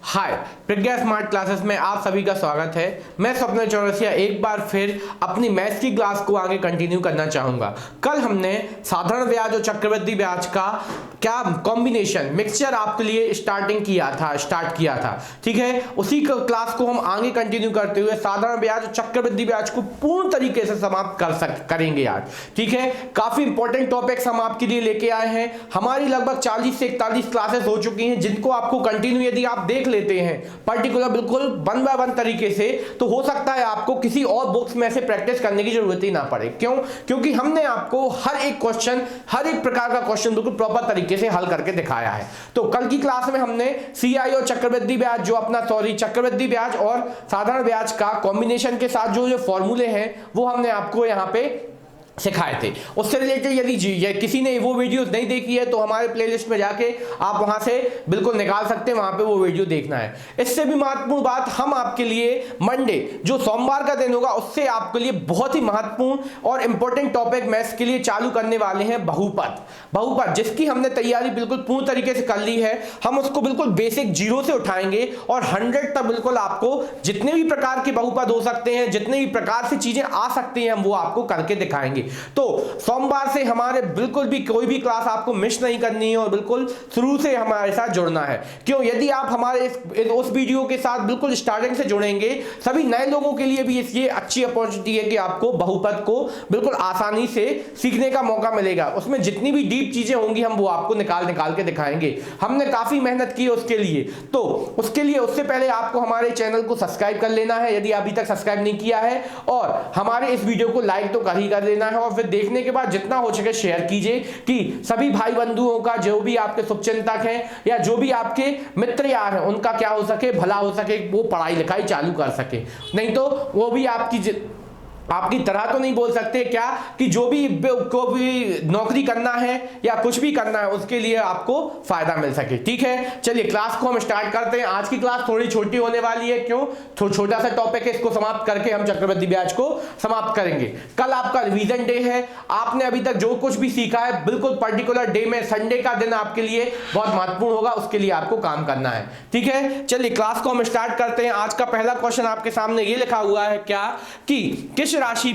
हाय, प्रज्ञा smart classes में आप सभी का स्वागत है। मैं स्वप्न चौरसिया एक बार फिर अपनी मैथ्स की क्लास को आगे कंटिन्यू करना चाहूँगा। कल हमने साधारण ब्याज और चक्रवृद्धि ब्याज का क्या कॉम्बिनेशन मिक्सचर आपके लिए स्टार्ट किया था, ठीक है। उसी क्लास को हम आगे कंटिन्यू करते हुए साधारण ब्याज और चक्रवृद्धि ब्याज को पूर्ण तरीके से समाप्त करेंगे आज, ठीक है। काफी इंपॉर्टेंट टॉपिक्स हम आपके लिए लेके आए हैं। हमारी लगभग 40 से 41 क्लासेस हो चुकी हैं, जिनको आपको कंटिन्यू यदि आप देख लेते हैं पर्टिकुलर बिल्कुल 1 बाय 1 तरीके से, तो हो सकता है आपको किसी और बुक्स में से प्रैक्टिस करने की जरूरत ही ना पड़े। क्यों? क्योंकि हमने आपको हर एक क्वेश्चन, हर एक प्रकार का क्वेश्चन बिल्कुल प्रॉपर तरीके से हल करके दिखाया है। तो कल की क्लास में हमने सीआई और चक्रवृद्धि ब्याज चक्रवृद्धि ब्याज और साधारण ब्याज का कॉम्बिनेशन के साथ जो फॉर्मूले हैं वो हमने आपको यहाँ पे सिखाए थे। उससे रिलेटेड यदि किसी ने वो वीडियो नहीं देखी है तो हमारे प्लेलिस्ट में जाके आप वहां से बिल्कुल निकाल सकते हैं, वहां पे वो वीडियो देखना है। इससे भी महत्वपूर्ण बात, हम आपके लिए मंडे जो सोमवार का दिन होगा उससे आपके लिए बहुत ही महत्वपूर्ण और इंपॉर्टेंट टॉपिक मैथ्स के लिए चालू करने वाले हैं, बहुपद जिसकी हमने तैयारी बिल्कुल पूर्ण तरीके से कर ली है। हम उसको बिल्कुल बेसिक 0 से उठाएंगे और 100 तक बिल्कुल आपको जितने भी प्रकार के बहुपद हो सकते हैं, जितने भी प्रकार से चीजें आ सकती हैं, हम वो आपको करके दिखाएंगे। तो सोमवार से हमारे बिल्कुल भी कोई भी क्लास आपको मिस नहीं करनी है और बिल्कुल शुरू से हमारे साथ जुड़ना है। क्यों? यदि आप हमारे उस वीडियो के साथ बिल्कुल स्टार्टिंग से जुड़ेंगे, सभी नए लोगों के लिए भी ये अच्छी अपॉर्चुनिटी है कि आपको बहुपद को बिल्कुल आसानी से सीखने का मौका मिलेगा। उसमें जितनी भी डीप चीजें होंगी हम वो आपको निकाल के दिखाएंगे। हमने काफी मेहनत की उसके लिए, तो उससे पहले आपको हमारे चैनल को सब्सक्राइब कर लेना है यदि अभी तक सब्सक्राइब नहीं किया है, और हमारे इस वीडियो को लाइक तो कर ही कर देना है, और फिर देखने के बाद जितना हो सके शेयर कीजिए कि सभी भाई बंधुओं का, जो भी आपके शुभचिंतक हैं या जो भी आपके मित्र यार हैं, उनका क्या हो सके, भला हो सके, वो पढ़ाई लिखाई चालू कर सके। नहीं तो वो भी आपकी तरह तो नहीं बोल सकते क्या कि जो भी को भी नौकरी करना है या कुछ भी करना है उसके लिए आपको फायदा मिल सके, ठीक है। चलिए क्लास को हम स्टार्ट करते हैं। आज की क्लास थोड़ी छोटी होने वाली है। क्यों? छोटा सा टॉपिक है, इसको समाप्त करके हम चक्रवृद्धि ब्याज को समाप्त करेंगे। कल आपका रिवीजन डे है। आपने अभी तक जो कुछ भी सीखा है बिल्कुल पर्टिकुलर डे में, संडे का दिन आपके लिए बहुत महत्वपूर्ण होगा, उसके लिए आपको काम करना है, ठीक है। चलिए क्लास को हम स्टार्ट करते हैं। आज का पहला क्वेश्चन आपके सामने ये लिखा हुआ है क्या कि किस राशि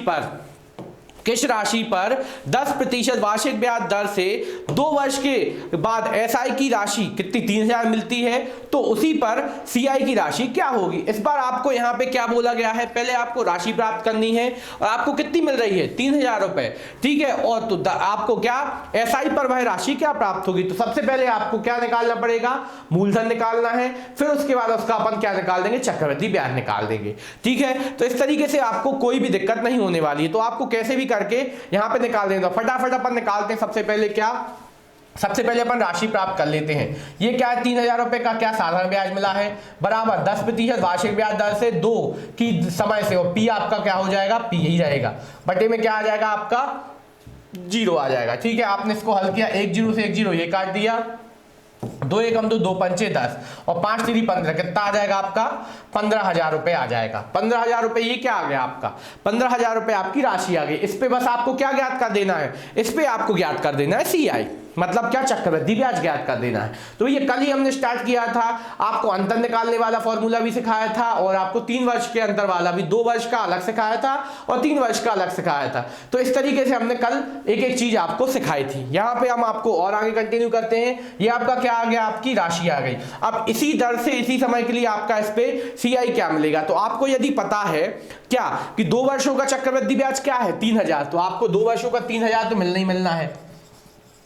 पर 10% वार्षिक ब्याज दर से 2 वर्ष के बाद एसआई की राशि कितनी 3000 मिलती है, तो उसी पर सीआई की राशि क्या होगी। इस बार आपको यहाँ पे क्या बोला गया है, पहले आपको राशि प्राप्त करनी है और आपको कितनी मिल रही है 3000 रुपए, ठीक है। और तो आपको क्या एसआई पर वह राशि क्या प्राप्त होगी, तो सबसे पहले आपको क्या निकालना पड़ेगा, मूलधन निकालना है। फिर उसके बाद उसका अपन क्या निकाल देंगे, चक्रवृद्धि ब्याज निकाल देंगे, ठीक है। तो इस तरीके से आपको कोई भी दिक्कत नहीं होने वाली है। तो आपको कैसे भी करके यहां पे निकाल देंगे। फटाफट अपन निकालते हैं। सबसे पहले अपन राशि प्राप्त कर लेते हैं। ये क्या है, 3000 रुपए का क्या साधारण ब्याज मिला है, बराबर 10% वार्षिक ब्याज दर से 2 की समय से, और पी आपका क्या हो जाएगा, पी ही रहेगा, बटे में क्या आ जाएगा आपका 0 आ जाएगा, ठीक है। आपने इसको हल किया, 1 0 से 1 0 ये काट दिया, 2 1 2 2 5 10 और 5 3 15, कितना आ जाएगा आपका 15000 रुपए आ जाएगा। 15000 रुपए ये क्या आ गया आपका, 15000 रुपए आपकी राशि आ गई। इस पे बस आपको क्या ज्ञात कर देना है, इस पे आपको ज्ञात कर देना है सीआई, मतलब क्या, चक्रवृद्धि ब्याज ज्ञात कर देना है। तो ये कल ही हमने स्टार्ट किया था। आपको अंतर निकालने वाला फॉर्मूला भी सिखाया था, और आपको 3 वर्ष के अंतर वाला भी, 2 वर्ष का अलग सिखाया था और 3 वर्ष का अलग सिखाया था। तो इस तरीके से हमने कल एक एक चीज आपको सिखाई थी। यहाँ पे हम आपको और आगे कंटिन्यू करते हैं। ये आपका क्या आ गया, आपकी राशि आ गई। अब इसी दर से इसी समय के लिए आपका इस पे सीआई क्या मिलेगा, तो आपको यदि पता है क्या कि 2 वर्षों का चक्रवृद्धि ब्याज क्या है 3000, तो आपको 2 वर्षों का 3000 तो मिलना ही मिलना है,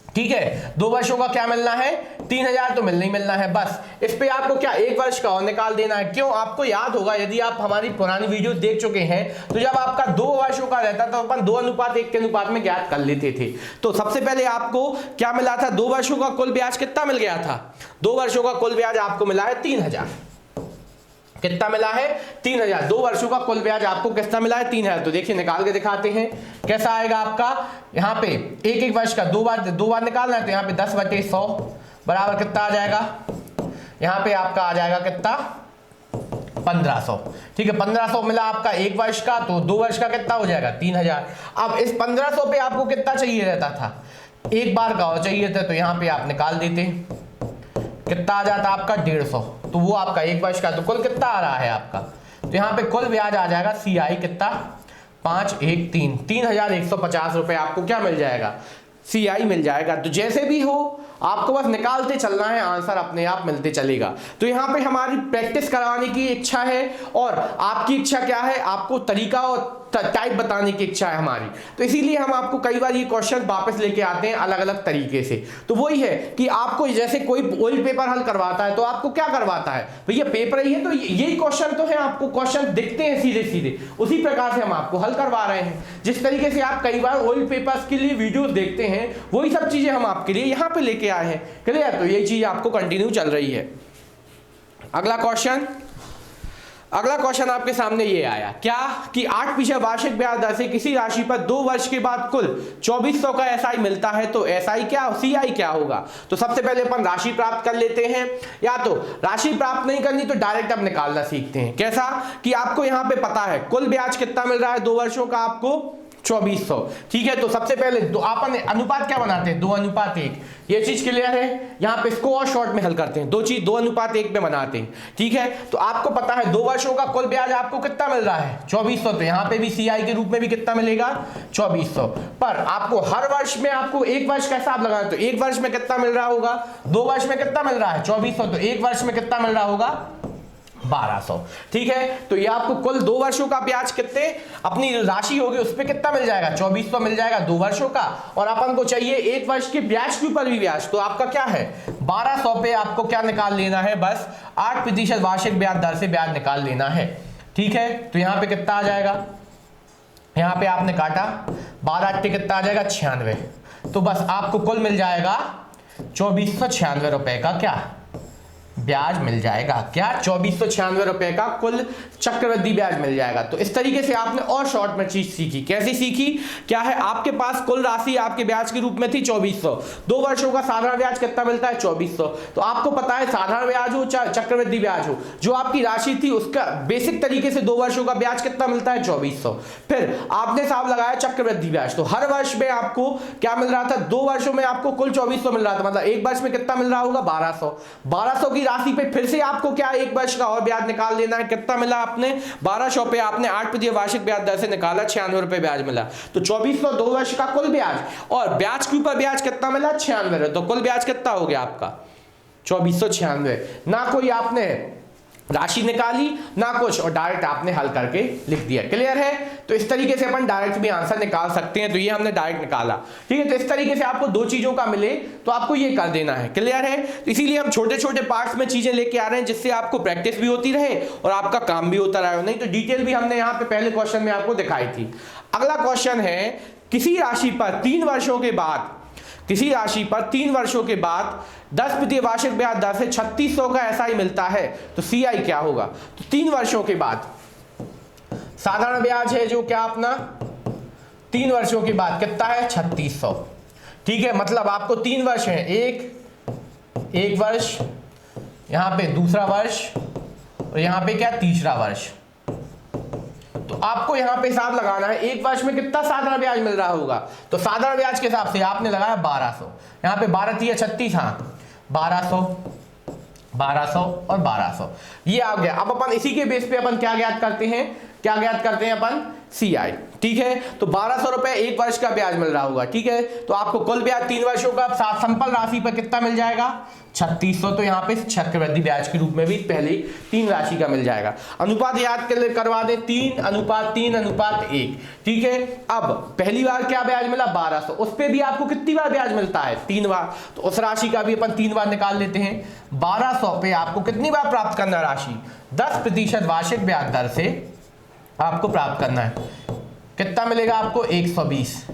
ठीक है। 2 वर्षों का क्या मिलना है, 3000 तो मिलना ही मिलना है। बस इस पे आपको क्या 1 वर्ष का और निकाल देना है। क्यों? आपको याद होगा, यदि आप हमारी पुरानी वीडियो देख चुके हैं, तो जब आपका 2 वर्षों का रहता तो अपन 2:1 के अनुपात में ज्ञात कर लेते थे। तो सबसे पहले आपको क्या मिला था, 2 वर्षों का कुल ब्याज कितना मिल गया था, 2 वर्षों का कुल ब्याज आपको मिला है 3000। कितना मिला है, 3000। 2 वर्षों का कुल ब्याज आपको कितना मिला है, 3000। तो देखिए निकाल के दिखाते हैं कैसा आएगा आपका। यहाँ पे 1 वर्ष का 2 बार निकालना है, तो यहाँ पे 10/100 बराबर कितना आ जाएगा, यहाँ पे आपका आ जाएगा कितना 1500, ठीक है। 1500 मिला आपका 1 वर्ष का, तो 2 वर्ष का कितना हो जाएगा 3000। अब इस 1500 पे आपको कितना चाहिए रहता था, 1 बार का और चाहिए था, तो यहाँ पे आप निकाल देते कितना आ जाता है आपका 150, तो वो आपका 1 वर्ष का, तो कुल कितना आ रहा है आपका, तो यहाँ पे कुल ब्याज आ जाएगा CI कितना 513 3150 रुपए आपको क्या मिल जाएगा, CI मिल जाएगा। तो जैसे भी हो आपको बस निकालते चलना है, आंसर अपने आप मिलते चलेगा। तो यहाँ पे हमारी प्रैक्टिस करवाने की इच्छा है और आपकी इच्छा क्या है, आपको तरीका और टाइप बताने की इच्छा है हमारी, तो इसीलिए हम आपको कई बार ये क्वेश्चन वापस लेके आते हैं अलग अलग तरीके से। तो वही है कि आपको जैसे कोई ओल्ड पेपर हल करवाता है तो आपको क्या करवाता है, भैया पेपर ही है तो यही क्वेश्चन तो है, आपको क्वेश्चन दिखते हैं सीधे सीधे, उसी प्रकार से हम आपको हल करवा रहे हैं। जिस तरीके से आप कई बार ओल्ड पेपर्स के लिए वीडियोस देखते हैं वही सब चीजें हम आपके लिए यहाँ पे लेके आए हैं। क्लियर, तो यही चीज आपको कंटिन्यू चल रही है। अगला क्वेश्चन आपके सामने ये आया क्या कि 8% वार्षिक ब्याज दर से किसी राशि पर 2 वर्ष के बाद कुल 2400 का SI मिलता है, तो SI क्या CI क्या होगा। तो सबसे पहले अपन राशि प्राप्त कर लेते हैं, या तो राशि प्राप्त नहीं करनी तो डायरेक्ट अब निकालना सीखते हैं। कैसा कि आपको यहाँ पे पता है कुल ब्याज कितना मिल रहा है 2 वर्षों का, आपको 2400, ठीक है। तो सबसे पहले अपन अनुपात क्या बनाते हैं, 2:1, ये चीज क्लियर है। यहाँ पे इसको और शॉर्ट में हल करते हैं, 2:1 में बनाते हैं, ठीक है। तो आपको पता है 2 वर्षों का कुल ब्याज आपको कितना मिल रहा है 2400, तो यहाँ पे भी CI के रूप में भी कितना मिलेगा 2400, पर आपको हर वर्ष में आपको 1 वर्ष का हिसाब लगाना, तो 1 वर्ष में कितना मिल रहा होगा, 2 वर्ष में कितना मिल रहा है 2400, तो 1 वर्ष में कितना मिल रहा होगा 1200, ठीक है। तो ये आपको कुल 2 वर्षों का ब्याज कितने अपनी राशि होगी उस पे कितना मिल जाएगा 2400 मिल जाएगा 2 वर्षों का, और अपन को चाहिए 1 वर्ष के ब्याज के ऊपर भी ब्याज, तो आपका क्या है 1200 पे आपको क्या निकाल लेना है, बस 8% वार्षिक ब्याज दर से ब्याज निकाल लेना है, ठीक है। तो यहाँ पे कितना आ जाएगा, यहाँ पे आपने काटा 12 कितना आ जाएगा 96, तो बस आपको कुल मिल जाएगा 2496 रुपए का क्या ब्याज मिल जाएगा, क्या 2496 रुपए का कुल चक्रवृद्धि ब्याज मिल जाएगा। तो इस तरीके से आपने और शॉर्ट में चीज सीखी, कैसे सीखी, क्या है आपके पास कुल राशि आपके ब्याज के रूप में थी 2400, 2 वर्षों का साधारण ब्याज कितना मिलता है 2400, तो आपको पता है साधारण ब्याज हो चाहे चक्रवृद्धि ब्याज हो, जो आपकी राशि थी उसका बेसिक तरीके से 2 वर्षों का ब्याज कितना मिलता है 2400, फिर आपने हिसाब लगाया चक्रवृद्धि ब्याज, तो हर वर्ष में आपको क्या मिल रहा था, 2 वर्षों में आपको कुल 2400 मिल रहा था, मतलब 1 वर्ष में कितना मिल रहा होगा 1200 की राशि पे फिर से आपको क्या 1 वर्ष का और ब्याज निकाल लेना है, कितना मिला आपने 1200 पे आपने 8% वार्षिक ब्याज दर से निकाला 96 रुपए ब्याज मिला, तो 2400 2 वर्ष का कुल ब्याज और ब्याज के ऊपर ब्याज कितना मिला 96, तो कुल ब्याज कितना हो गया आपका 2496, ना कोई आपने राशि निकाली ना कुछ, और डायरेक्ट आपने हल करके लिख दिया। क्लियर है, तो इस तरीके से अपन डायरेक्ट भी आंसर निकाल सकते हैं, तो ये हमने डायरेक्ट निकाला, ठीक है। तो इस तरीके से आपको 2 चीजों का मिले तो आपको ये कर देना है। क्लियर है, तो इसीलिए हम छोटे छोटे पार्ट्स में चीजें लेके आ रहे हैं जिससे आपको प्रैक्टिस भी होती रहे और आपका काम भी होता रहे, नहीं तो डिटेल भी हमने यहाँ पे पहले क्वेश्चन में आपको दिखाई थी। अगला क्वेश्चन है किसी राशि पर 3 वर्षों के बाद 10% वार्षिक ब्याज दर से 3600 का SI मिलता है, तो CI क्या होगा। तो 3 वर्षों के बाद साधारण ब्याज है जो क्या अपना 3 वर्षों के बाद कितना है 3600, ठीक है। मतलब आपको 3 वर्ष है, एक वर्ष, यहां पे दूसरा वर्ष और यहां पे क्या तीसरा वर्ष, तो आपको यहां पे हिसाब लगाना है 1 वर्ष में कितना साधारण ब्याज मिल रहा होगा, तो साधारण ब्याज के हिसाब से आपने लगाया 1200, यहां पे 12 3 36, हाँ 1200 और 1200 ये आ गया। अब अपन इसी के बेस पे अपन क्या ज्ञात करते हैं अपन CI, ठीक है। तो 1200 रुपए 1 वर्ष का ब्याज मिल रहा होगा, ठीक है। तो आपको कुल ब्याज 3 वर्षों का संपल राशि पर कितना मिल जाएगा 3600, तो यहाँ पे चक्रवृद्धि ब्याज के रूप में भी पहले 3 राशि का मिल जाएगा। अनुपात याद करवा दे 3:1, ठीक है। अब पहली बार क्या ब्याज मिला 1200, उस पे भी आपको कितनी बार ब्याज मिलता है 3 बार, तो उस राशि का भी अपन 3 बार निकाल लेते हैं। 1200 पे आपको कितनी बार प्राप्त करना राशि 10% वार्षिक ब्याज दर से आपको प्राप्त करना है, कितना मिलेगा आपको 120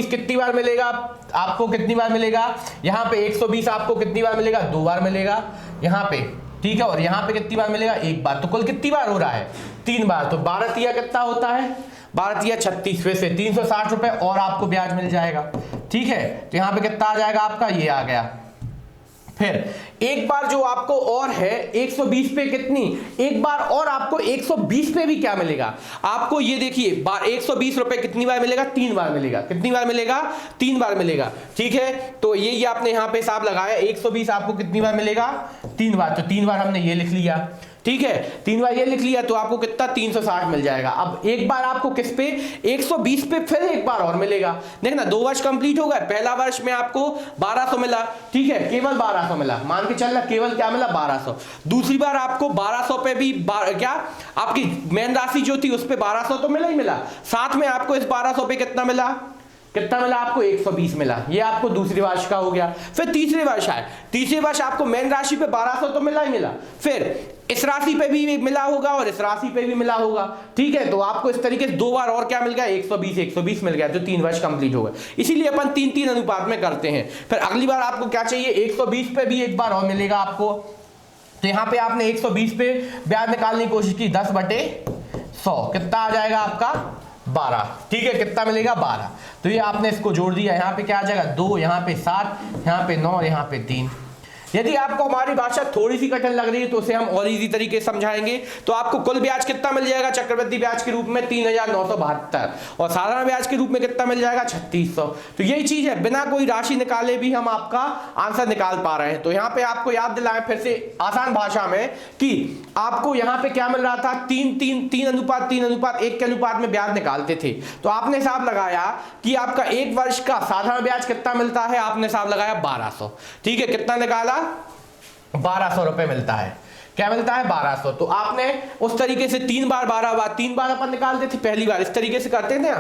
कितनी बार मिलेगा आपको, कितनी बार मिलेगा यहाँ पे 120 आपको कितनी बार मिलेगा 2 बार मिलेगा यहाँ पे, ठीक है। और यहाँ पे कितनी बार मिलेगा 1 बार, तो कुल कितनी बार हो रहा है 3 बार, तो 12 तिया कितना होता है 12 तिया 36, फिर से 360 रुपए और आपको ब्याज मिल जाएगा, ठीक है। तो यहाँ पे कितना आ जाएगा आपका, ये आ गया फिर एक बार जो आपको और है 120 पे कितनी, एक बार और आपको 120 पे भी क्या मिलेगा आपको, ये देखिए 120 रुपए कितनी बार मिलेगा, 3 बार मिलेगा। कितनी बार मिलेगा, 3 बार मिलेगा। ठीक है, तो ये आपने यहां पे हिसाब लगाया, 120 आपको कितनी बार मिलेगा, 3 बार। तो 3 बार हमने ये लिख लिया। ठीक है, 3 बार ये लिख लिया तो आपको कितना 360 मिल जाएगा। अब एक बार आपको किस पे, 120 पे फिर एक बार और मिलेगा। देखना 2 वर्ष कंप्लीट हो गए। पहला वर्ष में आपको 1200 मिला, ठीक है, केवल 1200 मिला, मान के चलना केवल क्या मिला, 1200। दूसरी बार आपको 1200 पे भी क्या आपकी मेन राशि जो थी उस पे 1200 तो मिला ही मिला, साथ में आपको इस 1200 पे कितना मिला, कितना मिला आपको, 120 मिला। ये आपको दूसरी वर्ष का हो गया। फिर तीसरे वर्ष आए, तीसरे वर्ष आपको मेन राशि पे 1200 तो मिला ही मिला, फिर इस राशि पे भी मिला होगा और इस राशि पे भी मिला होगा। ठीक है, तो आपको इस तरीके से 2 बार और क्या मिल गया, 120 मिल गया, तो 3 वर्ष कंप्लीट हो गए। इसीलिए अपन 3-3 अनुपात में करते हैं। फिर अगली बार आपको क्या चाहिए, 120 पे भी एक बार और मिलेगा आपको। तो यहां पे आपने 120 पे ब्याज निकालने की कोशिश की, 10/100 कितना आ जाएगा आपका, 12। ठीक है, कितना मिलेगा, 12। तो ये आपने इसको जोड़ दिया, यहाँ पे क्या आ जाएगा, 2, यहाँ पे 7, यहाँ पे 9, यहाँ पे 3। यदि आपको हमारी भाषा थोड़ी सी कठिन लग रही है तो उसे हम और इजी तरीके से समझाएंगे। तो आपको कुल ब्याज कितना मिल जाएगा चक्रवृद्धि ब्याज के रूप में, 3972, और साधारण ब्याज के रूप में कितना मिल जाएगा, 3600। तो यही चीज है, बिना कोई राशि निकाले भी हम आपका आंसर निकाल पा रहे हैं। तो यहाँ पे आपको याद दिलाएं फिर से आसान भाषा में कि आपको यहाँ पे क्या मिल रहा था, 3:3:1 के अनुपात में ब्याज निकालते थे। तो आपने हिसाब लगाया कि आपका एक वर्ष का साधारण ब्याज कितना मिलता है, आपने हिसाब लगाया 1200। ठीक है, कितना निकाला, 1200 रुपए मिलता है। क्या मिलता है, 1200। तो आपने उस तरीके से 3 बार 12 बार 3 बार अपन निकालते थे, पहली बार इस तरीके से करते थे।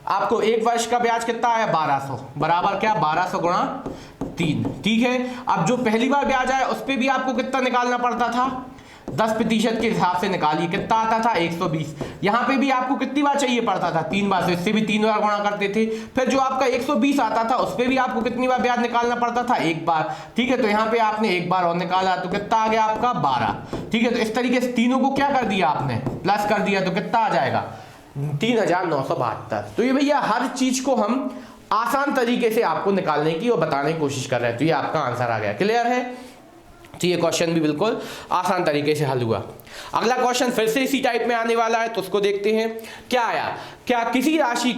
आपको एक वर्ष का ब्याज कितना आया, 1200 बराबर क्या, 1200 गुणा 3। ठीक है, अब जो पहली बार ब्याज आया उस पर भी आपको कितना निकालना पड़ता था, 10% के हिसाब से निकालिए, कितना आता था, 120। यहां पे भी आपको कितनी बार चाहिए पड़ता था, 3 बार, तो इससे भी 3 बार गुणा करते थे। फिर जो आपका 120 आता था उस पे भी आपको कितनी बार ब्याज निकालना पड़ता था, 1 बार। ठीक है, तो यहाँ पे आपने 1 बार और निकाला तो कितना आ गया आपका, 12। ठीक है, तो इस तरीके से तीनों को क्या कर दिया आपने, प्लस कर दिया, तो कितना आ जाएगा, 3972। तो ये भैया हर चीज को हम आसान तरीके से आपको निकालने की और बताने की कोशिश कर रहे हैं। तो ये आपका आंसर आ गया, क्लियर है। तो ये क्वेश्चन भी बिल्कुल आसान तरीके से हल हुआ। अगला क्वेश्चन फिर से इसी टाइप में आने वाला है, तो उसको देखते हैं। क्या आया, क्या किसी राशि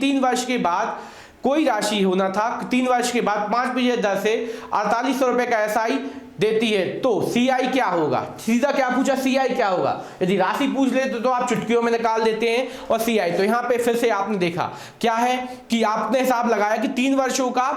3 वर्ष के बाद, कोई राशि होना था 3 वर्ष के बाद 5% दर से 4800 रुपए का एसआई देती है, तो सीआई क्या होगा। सीधा क्या पूछा, सीआई क्या होगा। यदि राशि पूछ लेते तो आप चुटकियों में निकाल देते हैं, और सीआई। तो यहाँ पे फिर से आपने देखा क्या है कि आपने हिसाब लगाया कि 3 वर्षों का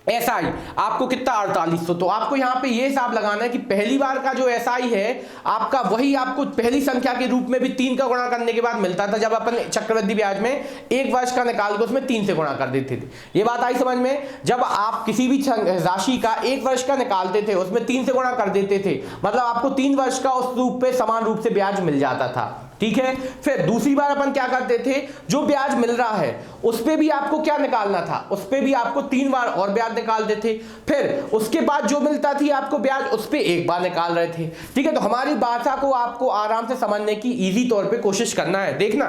एसआई आपको कितना, 4800। तो आपको यहाँ पे ये हिसाब लगाना है कि पहली बार का जो एसआई है आपका, वही आपको पहली संख्या के रूप में भी 3 का गुणा करने के बाद मिलता था। जब अपन चक्रवृद्धि ब्याज में एक वर्ष का निकाल के उसमें 3 से गुणा कर देते थे। ये बात आई समझ में। जब आप किसी भी राशि का एक वर्ष का निकालते थे उसमें 3 से गुणा कर देते थे, मतलब आपको 3 वर्ष का उस रूप पे समान रूप से ब्याज मिल जाता था। ठीक है, फिर दूसरी बार अपन क्या करते थे, जो ब्याज मिल रहा है उस पे भी आपको क्या निकालना था, उस पे भी आपको 3 बार और ब्याज निकालते थे। फिर उसके बाद जो मिलता थी आपको ब्याज, उस पे एक बार निकाल रहे थे। ठीक है, तो हमारी भाषा को आपको आराम से समझने की इजी तौर पे कोशिश करना है। देखना,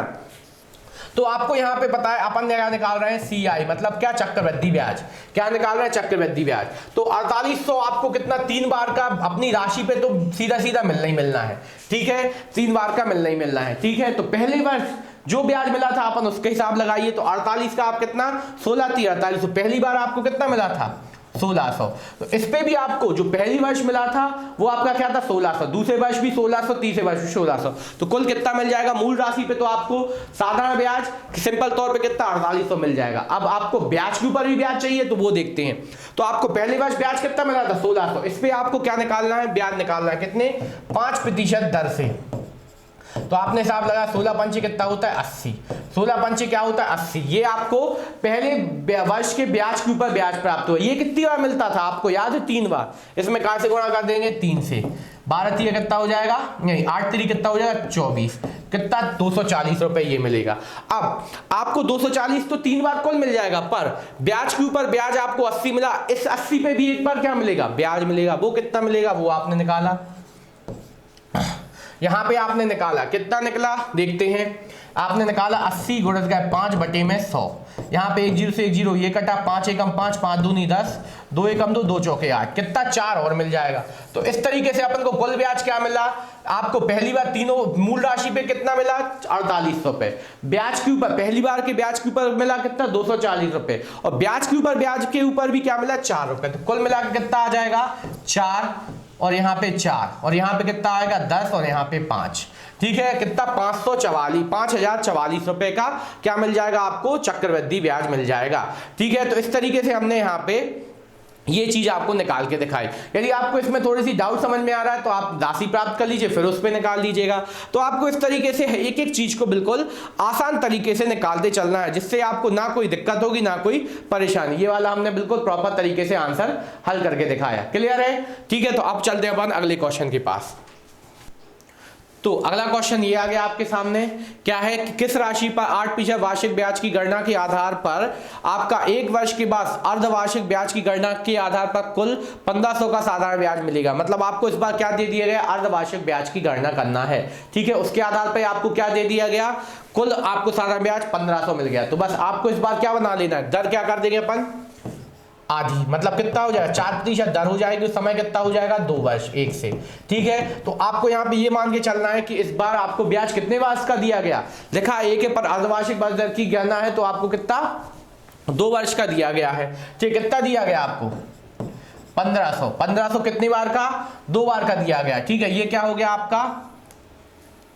तो आपको यहां पे पता है अपन क्या निकाल रहे हैं, सीआई मतलब क्या, चक्रवृद्धि ब्याज। क्या निकाल रहे हैं, चक्रवृद्धि ब्याज। तो 4800 आपको कितना, 3 बार का अपनी राशि पे तो सीधा सीधा मिलना ही मिलना है। ठीक है, 3 बार का मिलना ही मिलना है। ठीक है, तो पहले वर्ष जो ब्याज मिला था अपन उसके हिसाब लगाइए। तो 48 का आप कितना, 16 3 4800। पहली बार आपको कितना मिला था, 1600। तो इस पे भी आपको जो पहली वर्ष मिला था वो आपका क्या था, 1600। दूसरे वर्ष भी 1600, तीसरे वर्ष भी 1600। तो कुल कितना मिल जाएगा मूल राशि पे, तो आपको साधारण ब्याज सिंपल तौर पे कितना, 4800 मिल जाएगा। अब आपको ब्याज के ऊपर भी ब्याज चाहिए तो वो देखते हैं। तो आपको पहले वर्ष ब्याज कितना मिला था, 1600। इस पे आपको क्या निकालना है, ब्याज निकालना है, कितने, 5% दर से। तो आपने हिसाब लगाया, 16 पंचे कितना होता है, 80। 16 पंचे क्या होता है, 80। ये आपको पहले वर्ष के ब्याज के ऊपर ब्याज प्राप्त हुआ। ये कितनी बार मिलता था आपको याद है, 3 बार। इसमें कहां से गुणा कर देंगे, 3 से। 12 3 कितना हो जाएगा, नहीं 8 3 कितना हो जाएगा, 24। कितना, 240 रुपए ये मिलेगा। अब आपको 240 तो 3 बार कुल मिल जाएगा, पर ब्याज के ऊपर ब्याज आपको 80 मिला। इस 80 पे भी एक बार क्या मिलेगा, ब्याज मिलेगा। वो कितना मिलेगा, वो आपने निकाला, यहां पे आपने निकाला, कितना निकला देखते हैं। आपने निकाला 80 गुणित गए 5 बटे में 100। यहाँ पे 1 0 से 1 0 ये कटा, 5 एकम 5, 5 दूनी 10, 2 एकम 2, 2 चौके 8, कितना 4 और मिल जाएगा। तो इस तरीके से अपन को कुल ब्याज क्या मिला, आपको पहली बार तीनों मूल राशि पे कितना मिला 4800 रुपए, ब्याज के ऊपर पहली बार के ब्याज के ऊपर मिला कितना 240 रुपए, और ब्याज के ऊपर भी क्या मिला 4 रुपए। तो कुल मिला के कितना आ जाएगा 4, और यहाँ पे 4, और यहाँ पे कितना आएगा 10, और यहाँ पे 5। ठीक है, कितना 5044 रुपए का क्या मिल जाएगा आपको, चक्रवृद्धि ब्याज मिल जाएगा। ठीक है, तो इस तरीके से हमने यहाँ पे ये चीज आपको निकाल के दिखाई। यदि आपको इसमें थोड़ी सी डाउट समझ में आ रहा है तो आप राशि प्राप्त कर लीजिए, फिर उस पर निकाल लीजिएगा। तो आपको इस तरीके से एक एक चीज को बिल्कुल आसान तरीके से निकालते चलना है, जिससे आपको ना कोई दिक्कत होगी ना कोई परेशानी। ये वाला हमने बिल्कुल प्रॉपर तरीके से आंसर हल करके दिखाया। क्लियर है? ठीक है, तो अब चलते हैं अपन अगले क्वेश्चन के पास। तो अगला क्वेश्चन ये आ गया आपके सामने, क्या है कि किस राशि पर 8% वार्षिक ब्याज की गणना के आधार पर आपका 1 वर्ष के बाद अर्धवार्षिक ब्याज की गणना के आधार पर कुल 1500 का साधारण ब्याज मिलेगा। मतलब आपको इस बार क्या दे दिया गया, अर्धवार्षिक ब्याज की गणना करना है। ठीक है, उसके आधार पर आपको क्या दे दिया गया, कुल आपको साधारण ब्याज 1500 मिल गया। तो बस आपको इस बार क्या बना लेना है, दर क्या कर देंगे अपन, आधी, मतलब कितना हो जाएगा 4% दर हो जाएगी, समय कितना हो जाएगा 2 वर्ष 1 से। ठीक है, तो आपको यहाँ पे ये मान के चलना है कि इस बार आपको ब्याज कितने वर्ष का दिया गया, लिखा एक पर अर्धवार्षिक ब्याज दर की गणना है, तो आपको कितना 2 वर्ष का दिया गया है। ठीक, कितना दिया गया आपको 1500 कितनी बार का, 2 बार का दिया गया। ठीक है, ये क्या हो गया आपका,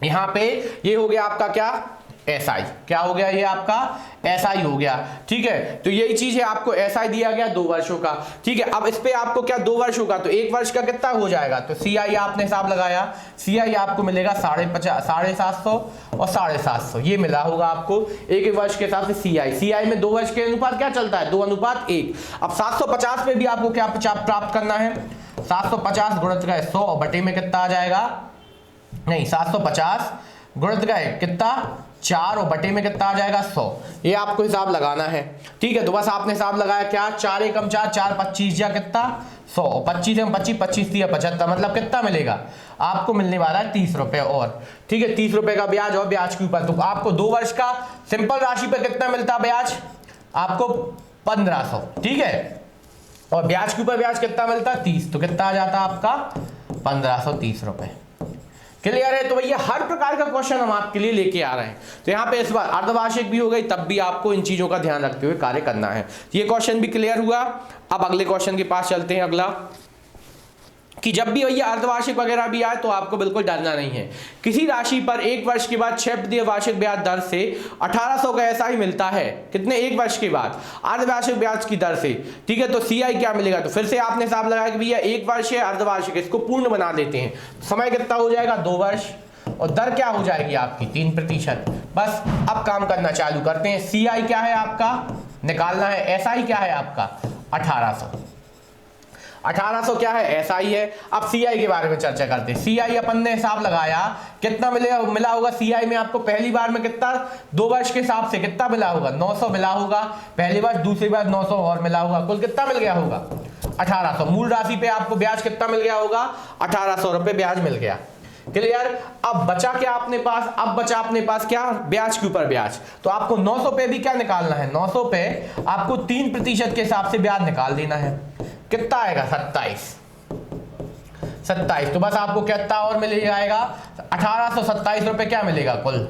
यहाँ पे ये हो गया आपका क्या SI, क्या हो गया ये आपका SI हो गया। ठीक है, तो यही चीज है, आपको SI दिया गया 2 वर्षों का। ठीक है, अब इस पे आपको क्या 2 वर्ष होगा, तो 1 वर्ष का कितना हो जाएगा, तो CI आपने हिसाब लगाया, CI आपको मिलेगा 750 और 750, ये मिला होगा आपको एक वर्ष के हिसाब से। CI में 2 वर्ष के अनुपात क्या चलता है, 2:1। अब 750 पे भी आपको क्या प्राप्त करना है, 750 गुणित गए 100 और बटे में कितना आ जाएगा, नहीं 750 गुणित गए कितना 4 और बटे में कितना आ जाएगा 100, ये आपको हिसाब लगाना है। ठीक है, तो बस आपने हिसाब लगाया क्या, 4 एकम 4, 4 25 या कितना 100, 25 एकम 25, 25 3 75, मतलब कितना मिलेगा आपको, मिलने वाला है 30 रुपए और। ठीक है, 30 रुपए का ब्याज और ब्याज के ऊपर, तो आपको 2 वर्ष का सिंपल राशि पर कितना मिलता है ब्याज, आपको 1500। ठीक है, और ब्याज के ऊपर ब्याज कितना मिलता है 30, तो कितना आ जाता है आपका 1530 रुपए। क्लियर है? तो भैया हर प्रकार का क्वेश्चन हम आपके लिए लेके आ रहे हैं। तो यहाँ पे इस बार अर्धवार्षिक भी हो गई, तब भी आपको इन चीजों का ध्यान रखते हुए कार्य करना है। ये क्वेश्चन भी क्लियर हुआ। अब अगले क्वेश्चन के पास चलते हैं। अगला कि जब भी भैया अर्धवार्षिक वगैरह भी आए तो आपको बिल्कुल डरना नहीं है। किसी राशि पर 1 वर्ष के बाद 6% वार्षिक ब्याज दर से 1800 का SI मिलता है, कितने 1 वर्ष के बाद अर्धवार्षिक ब्याज की दर से। ठीक है, तो CI क्या मिलेगा, तो फिर से आपने हिसाब लगाया कि भैया 1 वर्ष है अर्धवार्षिक, इसको पूर्ण बना देते हैं, समय कितना हो जाएगा 2 वर्ष, और दर क्या हो जाएगी आपकी 3%। बस अब काम करना चालू करते हैं। CI क्या है आपका निकालना है, SI क्या है आपका 1800 क्या है SI है। अब CI के बारे में चर्चा करते हैं। CI अपन ने हिसाब लगाया कितना मिला होगा CI में आपको, पहली बार में कितना 2 वर्ष के हिसाब से कितना मिला होगा 900 मिला होगा पहली बार, दूसरी बार 900 और मिला होगा, कुल कितना मिल गया होगा 1800। मूल राशि पे आपको ब्याज कितना मिल गया होगा 1800 रुपए ब्याज मिल गया। क्लियर? अब बचा क्या अपने पास, अब बचा अपने पास क्या, ब्याज के ऊपर ब्याज। तो आपको 900 पे भी क्या निकालना है, 900 पे आपको 3% के हिसाब से ब्याज निकाल देना है। कितना आएगा 27। तो बस आपको कितना और मिल जाएगा 1827 रुपए क्या मिलेगा कुल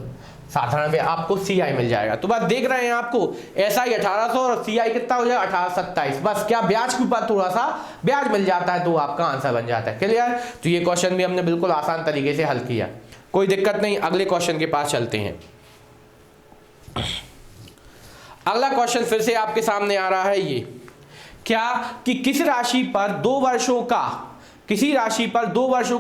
साधारण ब्याज, आपको CI मिल जाएगा। तो बस देख रहे हैं आपको SI 1800 और CI कितना हो जाएगा 1827। बस क्या ब्याज के ऊपर थोड़ा सा ब्याज मिल जाता है तो आपका आंसर बन जाता है। क्लियर? तो ये क्वेश्चन भी हमने बिल्कुल आसान तरीके से हल किया, कोई दिक्कत नहीं। अगले क्वेश्चन के पास चलते हैं। अगला क्वेश्चन फिर से आपके सामने आ रहा है ये, क्या कि किसी राशि पर 2 वर्षों का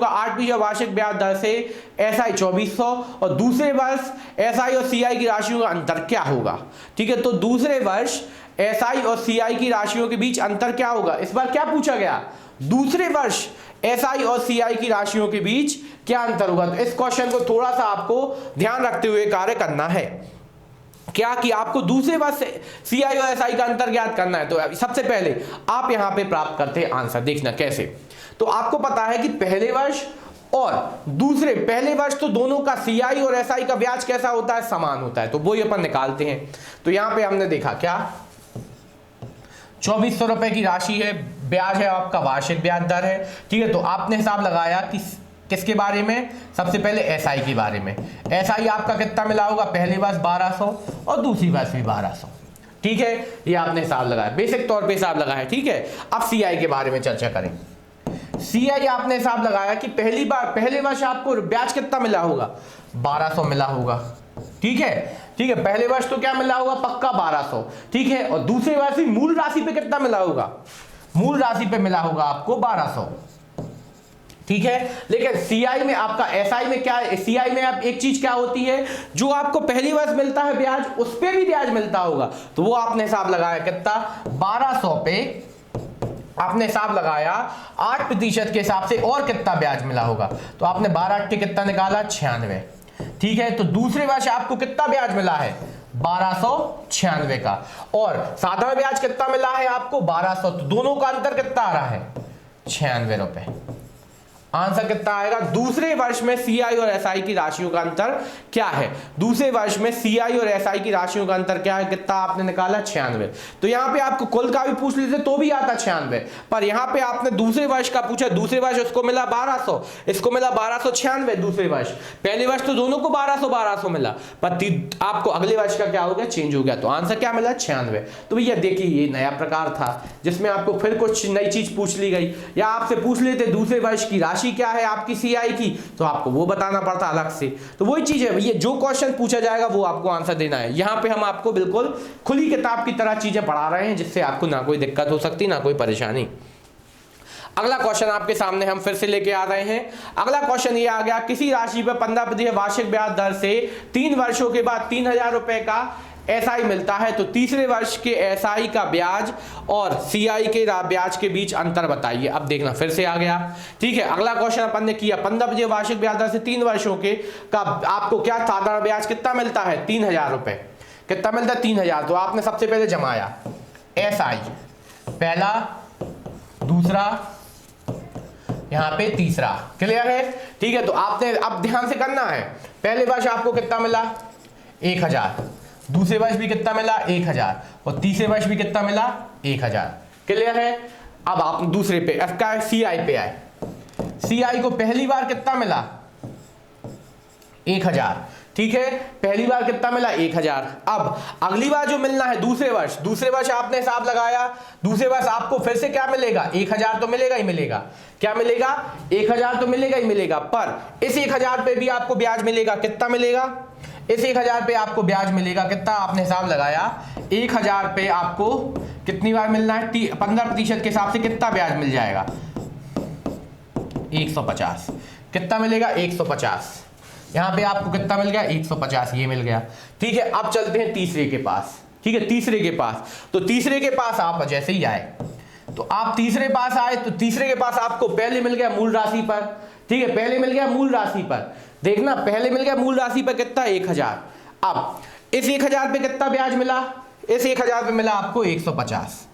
8% वार्षिक ब्याज दर से SI 2400 और दूसरे वर्ष SI और CI की राशियों का अंतर क्या होगा। ठीक है, तो दूसरे वर्ष SI और CI की राशियों के बीच अंतर क्या होगा। इस बार क्या पूछा गया, दूसरे वर्ष SI और CI की राशियों के बीच क्या अंतर होगा। तो इस क्वेश्चन को थोड़ा सा आपको ध्यान रखते हुए कार्य करना है। क्या कि आपको दूसरे वर्ष CI और SI का अंतर ज्ञात करना है। तो सबसे पहले आप यहां पे प्राप्त करते हैं आंसर, देखना कैसे। तो आपको पता है कि पहले वर्ष और दूसरे पहले वर्ष तो दोनों का सीआई और एसआई का ब्याज कैसा होता है, समान होता है, तो वो ही अपन निकालते हैं। तो यहां पे हमने देखा क्या 2400 रुपए की राशि है, ब्याज है आपका वार्षिक ब्याज दर है, ठीक है। तो आपने हिसाब लगाया कि किसके बारे में, सबसे पहले एसआई के बारे में। एसआई आपका कितना मिला होगा, पहले वर्ष 1200 और दूसरी वर्ष भी 1200, ठीक है। ये आपने हिसाब लगाया, बेसिक तौर पे हिसाब लगाया, ठीक है। अब सीआई के बारे में चर्चा करें। सीआई आपने हिसाब लगाया कि पहले वर्ष आपको ब्याज कितना मिला होगा, 1200 मिला होगा, ठीक है, ठीक है। पहले वर्ष तो क्या मिला होगा, पक्का 1200, ठीक है। और दूसरे वर्ष भी मूल राशि पे कितना मिला होगा, मूल राशि पे मिला होगा आपको 1200, ठीक है। लेकिन सीआई में आपका, एसआई में क्या है, सीआई में आप एक चीज क्या होती है, जो आपको पहली वर्ष मिलता है ब्याज, उस पे भी ब्याज मिलता होगा, तो वो आपने हिसाब लगाया कितना, 1200 पे आपने हिसाब लगाया 8% के हिसाब से और कितना ब्याज मिला होगा, तो आपने 12 के कितना निकाला, 96, ठीक है। तो दूसरे वर्ष आपको कितना ब्याज मिला है, 1296 का, और साधारण ब्याज कितना मिला है आपको, 1200, तो दोनों का अंतर कितना आ रहा है, 96 रुपए। आंसर कितना आएगा, दूसरे वर्ष में सीआई और एसआई की राशियों का अंतर क्या है, दूसरे वर्ष में सीआई और एसआई की राशियों का अंतर क्या है, कितना आपने निकाला, 96। तो यहां पे आपको कुल का भी पूछ लेते तो भी आता 96, पर यहां पे आपने दूसरे वर्ष का पूछा, दूसरे वर्ष उसको मिला 1200, इसको मिला 1296 दूसरे वर्ष, पहले वर्ष तो दोनों को 1200 मिला, पर आपको अगले वर्ष का क्या हो गया, चेंज हो गया, तो आंसर क्या मिला, 96। तो भैया देखिए ये नया प्रकार था जिसमें आपको फिर कुछ नई चीज पूछ ली गई, या आपसे पूछ लेते दूसरे वर्ष की राशि क्या है आपकी सीआई की, तो आपको वो बताना पड़ता अलग से। तो वही चीज है भैया, जो क्वेश्चन पूछा जाएगा वो आपको आंसर देना है। यहां पे हम आपको बिल्कुल खुली किताब की तरह चीजें पढ़ा रहे हैं, जिससे आपको ना कोई दिक्कत हो सकती, ना कोई परेशानी। अगला क्वेश्चन आपके सामने हम फिर से लेके आ रहे हैं। अगला क्वेश्चन ये आ गया, किसी राशि पर 15% वार्षिक ब्याज दर से 3 वर्षों के बाद 3000 रुपए का एसआई मिलता है, तो तीसरे वर्ष के एसआई का ब्याज और सीआई के ब्याज के बीच अंतर बताइए। अब देखना फिर से आ गया, ठीक है। अगला क्वेश्चन अपन ने किया, 15% वार्षिक ब्याज दर से 3 वर्षों के का आपको क्या साधारण ब्याज कितना मिलता है, 3000 रुपए, कितना मिलता है, 3000। तो आपने सबसे पहले जमाया एसआई, पहला, दूसरा, यहां पे तीसरा, क्लियर है, ठीक है। तो आपने अब ध्यान से करना है, पहले वर्ष आपको कितना मिला, 1000, दूसरे वर्ष भी कितना मिला, 1000, और तीसरे वर्ष भी कितना मिला, 1000, क्लियर है। अब आप दूसरे पे का सीआई पे आए, सीआई को पहली बार कितना मिला, 1000, ठीक है, पहली बार कितना मिला, 1000। अब अगली बार जो मिलना है दूसरे वर्ष आपने हिसाब लगाया, दूसरे वर्ष आपको फिर से क्या मिलेगा, 1000 तो मिलेगा ही मिलेगा, क्या मिलेगा, 1000 तो मिलेगा ही मिलेगा, पर इस 1000 पे भी आपको ब्याज मिलेगा, कितना मिलेगा, इस 1000 पे आपको ब्याज मिलेगा कितना, आपने हिसाब लगाया 1000 पे आपको कितनी बार मिलना है, 15% के हिसाब से कितना ब्याज मिल जाएगा, 150, कितना मिलेगा, 150। यहां पे आपको कितना मिल गया, 150, ये मिल गया, ठीक है। अब चलते हैं तीसरे के पास, ठीक है, तीसरे के पास। तो तीसरे के पास आप जैसे ही आए, तो आप तीसरे पास आए, तो तीसरे के पास आपको पहले मिल गया मूल राशि पर, ठीक है, पहले मिल गया मूल राशि पर, देखना पहले मिल गया मूल राशि पर कितना, 1000। अब इस 1000 पे कितना ब्याज मिला, इस 1000 पे मिला आपको 150,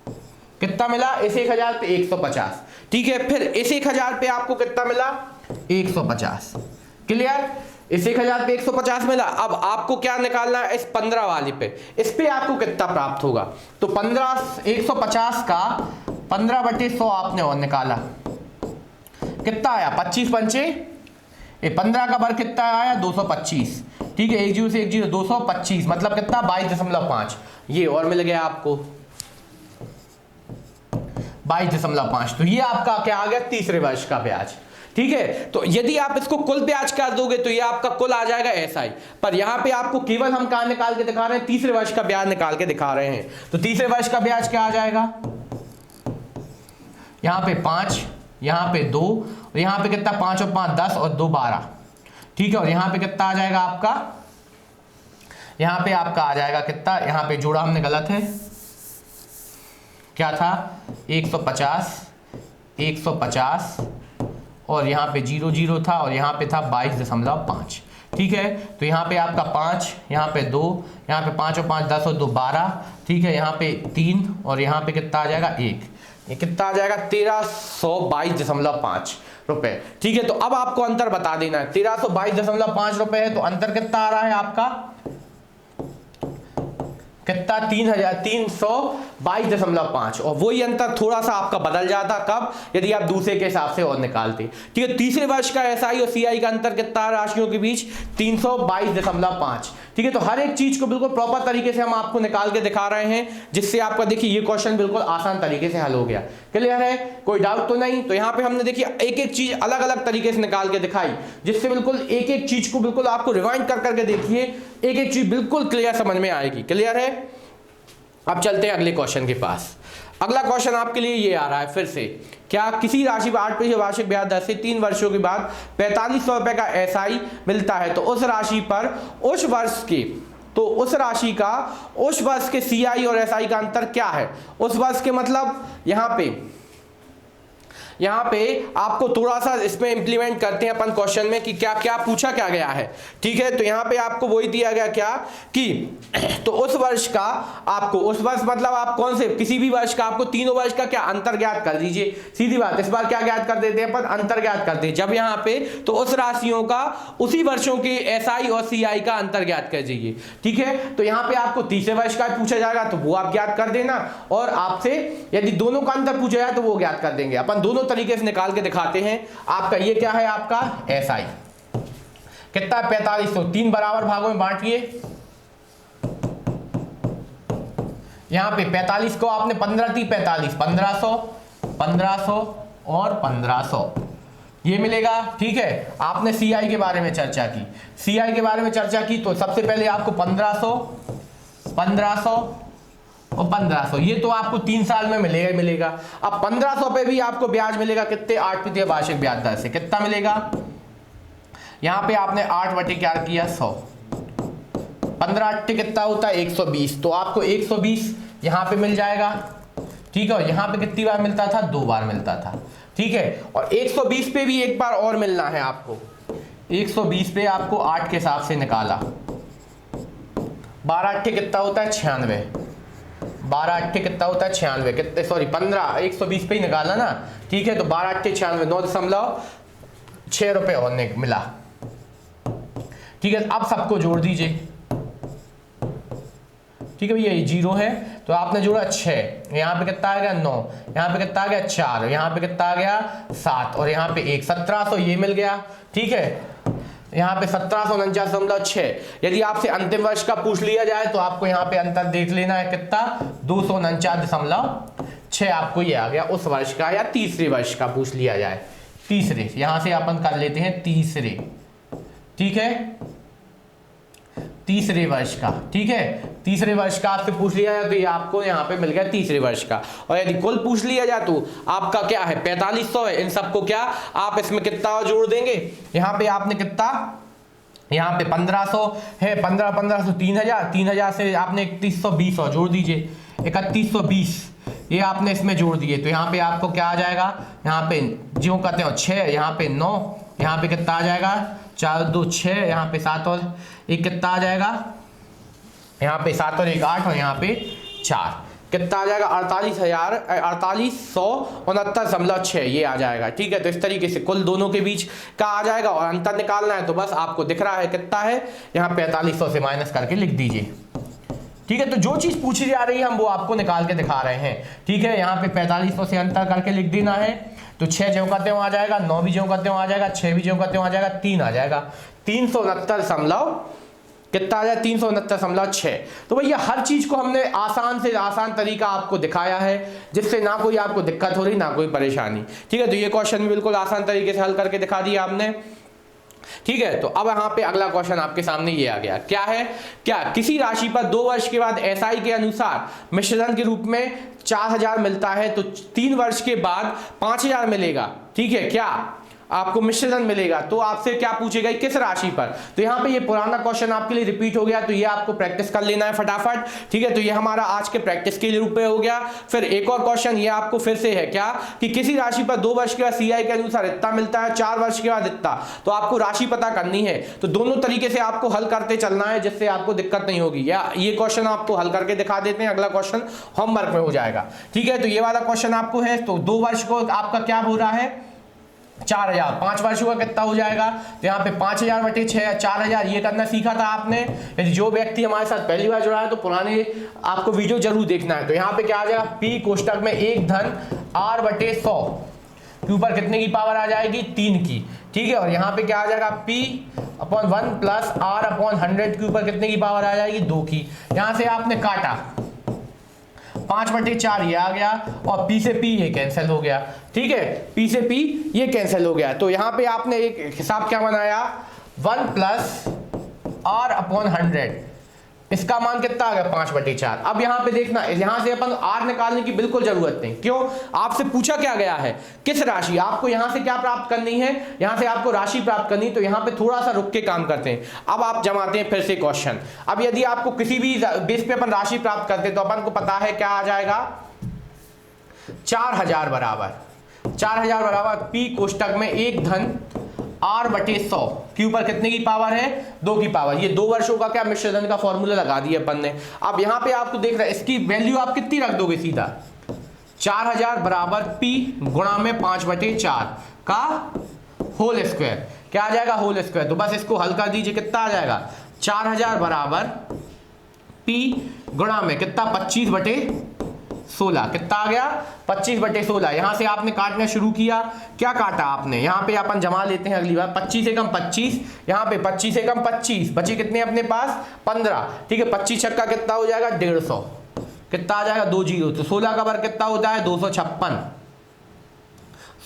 कितना मिला, इस 1000 पे 150, ठीक है। फिर इस 1000 पे आपको कितना मिला, 150, क्लियर, इस 1000 पे 150 मिला। अब आपको क्या निकालना है, इस 15 वाली पे, इस पे आपको कितना प्राप्त होगा, तो 150 का 15/100 आपने और निकाला, कितना आया, 25 पंचे, 15 का वर्ग कितना आया, 225, ठीक है, 1 0 से 1 0, 225, मतलब कितना, 22.5, ये और मिल गया आपको 22.5। तो ये आपका क्या आ गया, तीसरे वर्ष का ब्याज, ठीक है। तो यदि आप इसको कुल ब्याज कर दोगे तो ये आपका कुल आ जाएगा एसआई, पर यहां पे आपको केवल हम कहां निकाल के दिखा रहे हैं, तीसरे वर्ष का ब्याज निकाल के दिखा रहे हैं। तो तीसरे वर्ष का ब्याज क्या आ जाएगा, यहां पे 5, यहां पे 2, और यहां पे कितना, 5 और 5 10 और 2 12, ठीक है। और यहां पे कितना आ जाएगा आपका, यहां पे आपका आ जाएगा कितना, यहां पे जोड़ा हमने गलत है, क्या था, 150, 150, और यहाँ पे 0 0 था, और यहाँ पे था 22.5, ठीक है। तो यहाँ पे आपका 5, यहाँ पे 2, यहाँ पे 5 और 5 10 और 2 12, ठीक है, यहाँ पे 3, और यहाँ पे कितना आ जाएगा 1, ये कितना आ जाएगा 1322.5, रुपए। ठीक है, तो अब आपको अंतर बता देना है। 1322.5 रुपए है, तो अंतर कितना आ रहा है आपका, कितना, 3,322.5। और वही अंतर थोड़ा सा आपका बदल जाता कब, यदि आप दूसरे के हिसाब से और निकालते। ठीक है, तीसरे वर्ष का एसआई और सीआई का अंतर कितना राशियों के बीच, 322.5। ठीक है, तो हर एक चीज को बिल्कुल प्रॉपर तरीके से हम आपको निकाल के दिखा रहे हैं, जिससे आपका देखिए ये क्वेश्चन बिल्कुल आसान तरीके से हल हो गया। क्लियर है, कोई डाउट तो नहीं। तो यहाँ पे हमने देखिए एक एक चीज अलग अलग तरीके से निकाल के दिखाई, जिससे बिल्कुल एक एक चीज को बिल्कुल आपको रिवाइंड कर करके देखिए, एक एक चीज बिल्कुल क्लियर समझ में आएगी। क्लियर है, अब चलते हैं अगले क्वेश्चन के पास। अगला क्वेश्चन आपके लिए ये आ रहा है फिर से, क्या किसी राशि पर 8% वार्षिक ब्याज दर से 3 वर्षों के बाद 4500 रुपए का एसआई मिलता है, तो उस राशि पर उस वर्ष के, तो उस राशि का उस वर्ष के सीआई और एसआई का अंतर क्या है। उस वर्ष के मतलब यहाँ पे आपको थोड़ा सा इसमें इंप्लीमेंट करते हैं अपन क्वेश्चन में कि क्या क्या पूछा क्या गया है। ठीक है, तो यहाँ पे आपको वही दिया गया क्या कि तो उस वर्ष का आपको, उस वर्ष मतलब आप कौन से, किसी भी वर्ष का आपको तीनों वर्ष का क्या अंतर ज्ञात कर दीजिए। सीधी बात, इस बार क्या ज्ञात कर देते हैं अपन, अंतर ज्ञात करते हैं। जब यहाँ पे तो उस राशियों का उसी वर्षों के एसआई और सीआई का अंतर ज्ञात कर दीजिए। ठीक है, तो यहाँ पे आपको तीसरे वर्ष का पूछा जाएगा तो वो आप ज्ञात कर देना, और आपसे यदि दोनों का अंतर पूछा जाए तो वो ज्ञात कर देंगे। अपन दोनों तरीके से निकाल के दिखाते हैं। आपका ये क्या है, आपका एसआई कितना, 4500, 3 बराबर भागों में बांटिए। यहां पे 45 को आपने 15 × 45, 1500, 1500 और 1500 ये मिलेगा। ठीक है, आपने सीआई के बारे में चर्चा की, सीआई के बारे में चर्चा की, तो सबसे पहले आपको 1500, 1500 और 1500 ये तो आपको 3 साल में मिलेगा ही मिलेगा। अब 1500 पे भी आपको ब्याज मिलेगा कितने, 8% वार्षिक ब्याज दर से। कितना मिलेगा, यहां पे आपने 8 बटे क्या किया, 100, 15 8 कितना होता है, 120। तो आपको 120 यहां पे मिल जाएगा। ठीक है, और यहां पे कितनी बार मिलता था, 2 बार मिलता था। ठीक है, और 120 पे भी एक बार और मिलना है आपको। 120 पे आपको 8 के हिसाब से निकाला, 12 8 कितना होता है, 96, 12 8 कितना होता है, 96, कितने, सॉरी 15, 120 पे ही निकाला ना। ठीक है, तो 12 8 96, 9.6 रुपए और मिला। ठीक है, अब सबको जोड़ दीजिए। ठीक है भैया, ये 0 है तो आपने जोड़ा 6, यहाँ पे कितना आ गया 9, यहाँ पे कितना आ गया 4, यहाँ पे कितना आ गया 7 और यहाँ पे 1, 1700 ये मिल गया। ठीक है, यहाँ पे 1749.6। यदि आपसे अंतिम वर्ष का पूछ लिया जाए तो आपको यहाँ पे अंतर देख लेना है कितना, 249.6 आपको ये आ गया उस वर्ष का, या तीसरे वर्ष का पूछ लिया जाए, तीसरे, यहां से अपन कर लेते हैं तीसरे। ठीक है, तीसरे वर्ष का। ठीक है, तीसरे वर्ष का आपसे पूछ लिया जाए तो ये आपको यहाँ पे मिल गया तीसरे वर्ष का। और यदि कुल पूछ लिया जाए तो आपका क्या है, 4500 है। इन सबको क्या आप इसमें कितना जोड़ देंगे, यहाँ पे आपने कितना, यहाँ पे 1500 है, 15 1500 3000, 3000 से आपने 3120 और जोड़ दीजिए, 3120 ये आपने इसमें जोड़ दिए। तो यहाँ पे आपको क्या आ जाएगा, यहाँ पे जो कहते हो 6, यहाँ पे 9, यहाँ पे कितना आ जाएगा 4 2 6, यहाँ पे 7 और 1 कितना आ जाएगा, यहाँ पे 7 और 1 8 और यहाँ पे 4 कितना आ जाएगा, 48,669.6 ये आ जाएगा। ठीक है, तो इस तरीके से कुल दोनों के बीच का आ जाएगा और अंतर निकालना है तो बस आपको दिख रहा है कितना है, यहाँ 4500 से माइनस करके लिख दीजिए। ठीक है, तो जो चीज पूछी जा रही है हम वो आपको निकाल के दिखा रहे हैं। ठीक है, यहाँ पे 4500 से अंतर करके लिख देना है, तो 6 ज्यों का त्यों आ जाएगा, 9 भी ज्यों का त्यों आ जाएगा, 6 भी ज्यों का त्यों आ जाएगा, 3 आ जाएगा, 369 कितना आ जाए, 369.6। तो भैया हर चीज को हमने आसान से आसान तरीका आपको दिखाया है, जिससे ना कोई आपको दिक्कत हो रही ना कोई परेशानी। ठीक है, तो ये क्वेश्चन भी बिल्कुल आसान तरीके से हल करके दिखा दिया आपने। ठीक है, तो अब यहाँ पे अगला क्वेश्चन आपके सामने ये आ गया, क्या है, क्या किसी राशि पर 2 वर्ष के बाद एसआई के अनुसार मिश्रण के रूप में 4000 मिलता है, तो 3 वर्ष के बाद 5000 मिलेगा। ठीक है, क्या आपको मिश्रण मिलेगा, तो आपसे क्या पूछेगा, किस राशि पर। तो यहाँ पे ये पुराना क्वेश्चन आपके लिए रिपीट हो गया, तो ये आपको प्रैक्टिस कर लेना है फटाफट। ठीक है, तो ये हमारा आज के प्रैक्टिस के रूप में हो गया। फिर एक और क्वेश्चन ये आपको फिर से है, क्या कि किसी राशि पर 2 वर्ष के बाद सीआई के अनुसार इतना मिलता है, 4 वर्ष के बाद इतना। तो आपको राशि पता करनी है, तो दोनों तरीके से आपको हल करते चलना है, जिससे आपको दिक्कत नहीं होगी। या ये क्वेश्चन आपको हल करके दिखा देते हैं, अगला क्वेश्चन होमवर्क में हो जाएगा। ठीक है, तो ये वाला क्वेश्चन आपको है, तो 2 वर्ष को आपका क्या हो रहा है, 4000, 5 वर्षों का कितना हो जाएगा, तो यहाँ पे 5000 बटे 6 4000 ये करना सीखा था आपने। यदि जो व्यक्ति हमारे साथ पहली बार जुड़ा है तो पुराने आपको वीडियो जरूर देखना है। तो यहाँ पे क्या आ जाएगा, पी कोष्टक में 1 धन r बटे 100 के ऊपर कितने की पावर आ जाएगी, 3 की, ठीक है। और यहाँ पे क्या आ जाएगा, p upon 1 plus r upon 100 के ऊपर कितने की पावर आ जाएगी, 2 की। यहाँ से आपने काटा 5 बटे 4 ये आ गया और p से p ये कैंसिल हो गया, ठीक है, p से p ये कैंसिल हो गया। तो यहाँ पे आपने एक हिसाब क्या बनाया, 1 प्लस r अपॉन 100, इसका मान कितना आ गया, 5 बटे 4। अब यहाँ पे देखना, यहाँ से अपन r निकालने की बिल्कुल जरूरत नहीं, क्यों, आपसे पूछा क्या गया है, किस राशि, आपको यहाँ से क्या प्राप्त करनी है, यहाँ से आपको राशि प्राप्त करनी। तो यहाँ पे थोड़ा सा रुक के काम करते हैं। अब आप जमाते हैं फिर से क्वेश्चन। अब यदि आपको किसी भी बेस पे अपन राशि प्राप्त करते हैं तो अपन को पता है क्या आ जाएगा, 4000 बराबर p कोष्टक में 1 धन r बटे 100 के ऊपर कितने की पावर है, 2 की पावर। ये 2 वर्षों का क्या मिश्रधन का फॉर्मूला लगा दिया अपन ने। अब यहाँ पे आपको देख रहे हैं, इसकी वैल्यू आप कितनी रख दोगे, सीधा 4000 बराबर p गुणा में 5 बटे 4 का होल स्क्वायर, क्या आ जाएगा, होल स्क्वायर। तो बस इसको हल कर दीजिए, कितना आ जाएगा, 4000 बराबर p गुणा में कितना, 25 बटे 16, कितना आ गया, 25 बटे 16। यहां से आपने काटना शुरू किया, क्या काटा आपने, यहां पे अपन जमा लेते हैं अगली बार, 25 से कम 25, यहां पे 25 से कम 25, बचे कितने अपने पास, 15, ठीक है। 25 छक्का कितना हो जाएगा, 150, कितना आ जाएगा, 2 जीरो। तो 16 का वर्ग कितना होता है, 256,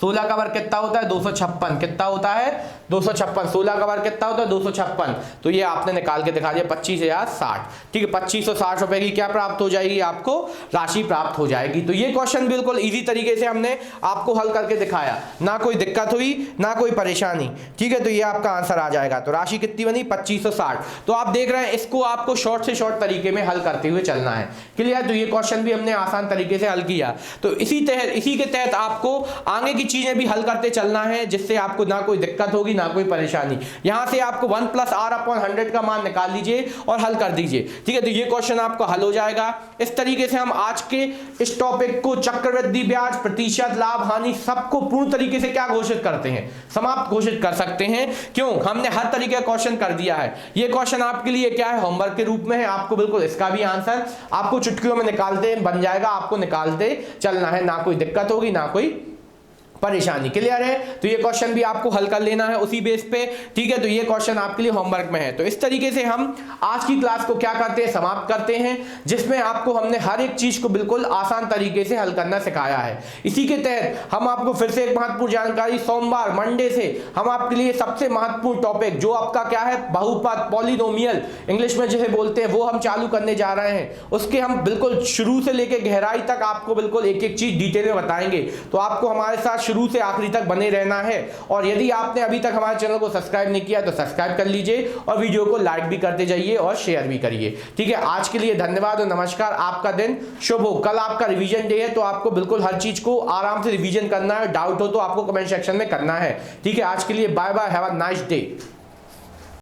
16 का वर्ग कितना होता है, 256, कितना होता है, 256, 16 का वर्ग कितना होता है, 256। तो ये आपने निकाल के दिखा दिया, 25,060, ठीक है। 2560 रुपए की क्या प्राप्त हो जाएगी, आपको राशि प्राप्त हो जाएगी। तो ये क्वेश्चन बिल्कुल इजी तरीके से हमने आपको हल करके दिखाया, ना कोई दिक्कत हुई ना कोई परेशानी, ठीक है। तो ये आपका आंसर आ जाएगा। तो राशि कितनी बनी, 2560। तो आप देख रहे हैं, इसको आपको शॉर्ट से शॉर्ट तरीके में हल करते हुए चलना है, क्लियर। तो ये क्वेश्चन भी हमने आसान तरीके से हल किया। तो इसी के तहत आपको आगे की चीजें भी हल करते चलना है, जिससे आपको ना कोई दिक्कत होगी ना कोई परेशानी। यहां से आपको 1 प्लस r अपॉन 100 का मान निकाल लीजिए और हल कर दीजिए, ठीक है। तो ये क्वेश्चन आपका हल हो जाएगा। इस तरीके से हम आज के इस टॉपिक को चक्रवृद्धि ब्याज, प्रतिशत, लाभ, हानि सबको पूर्ण तरीके से क्या घोषित करते हैं, समाप्त घोषित कर सकते हैं। क्यों, हमने हर तरीके का क्वेश्चन कर दिया है। ये क्वेश्चन आपके लिए क्या है, होमवर्क के रूप में है। आपको बिल्कुल इसका भी आंसर आपको चुटकियों में निकालते बन जाएगा, आपको निकालते चलना है, ना कोई दिक्कत होगी ना कोई परेशानी, क्लियर है। तो ये क्वेश्चन भी आपको हल कर लेना है उसी बेस पे, ठीक है। तो ये क्वेश्चन आपके लिए होमवर्क में है। तो इस तरीके से हम आज की क्लास को क्या करते हैं, समाप्त करते हैं, जिसमें आपको हमने हर एक चीज को बिल्कुल आसान तरीके से हल करना सिखाया है। इसी के तहत हम आपको फिर से एक महत्वपूर्ण जानकारी, सोमवार मंडे से हम आपके लिए सबसे महत्वपूर्ण टॉपिक जो आपका क्या है, बहुपद, पॉलिनोमियल इंग्लिश में जिसे बोलते हैं, वो हम चालू करने जा रहे हैं। उसके हम बिल्कुल शुरू से लेकर गहराई तक आपको बिल्कुल एक एक चीज डिटेल में बताएंगे। तो आपको हमारे साथ शुरू से आखिरी तक बने रहना है। और यदि आपने अभी तक हमारे चैनल को सब्सक्राइब नहीं किया तो सब्सक्राइब कर लीजिए और वीडियो को लाइक भी करते जाइए और शेयर भी करिए, ठीक है। आज के लिए धन्यवाद और नमस्कार। आपका दिन शुभ हो। कल आपका रिवीजन डे है, तो आपको बिल्कुल हर चीज को आराम से रिवीजन करना है। डाउट हो तो आपको कमेंट सेक्शन में करना है, ठीक है। आज के लिए bye bye, have a nice day.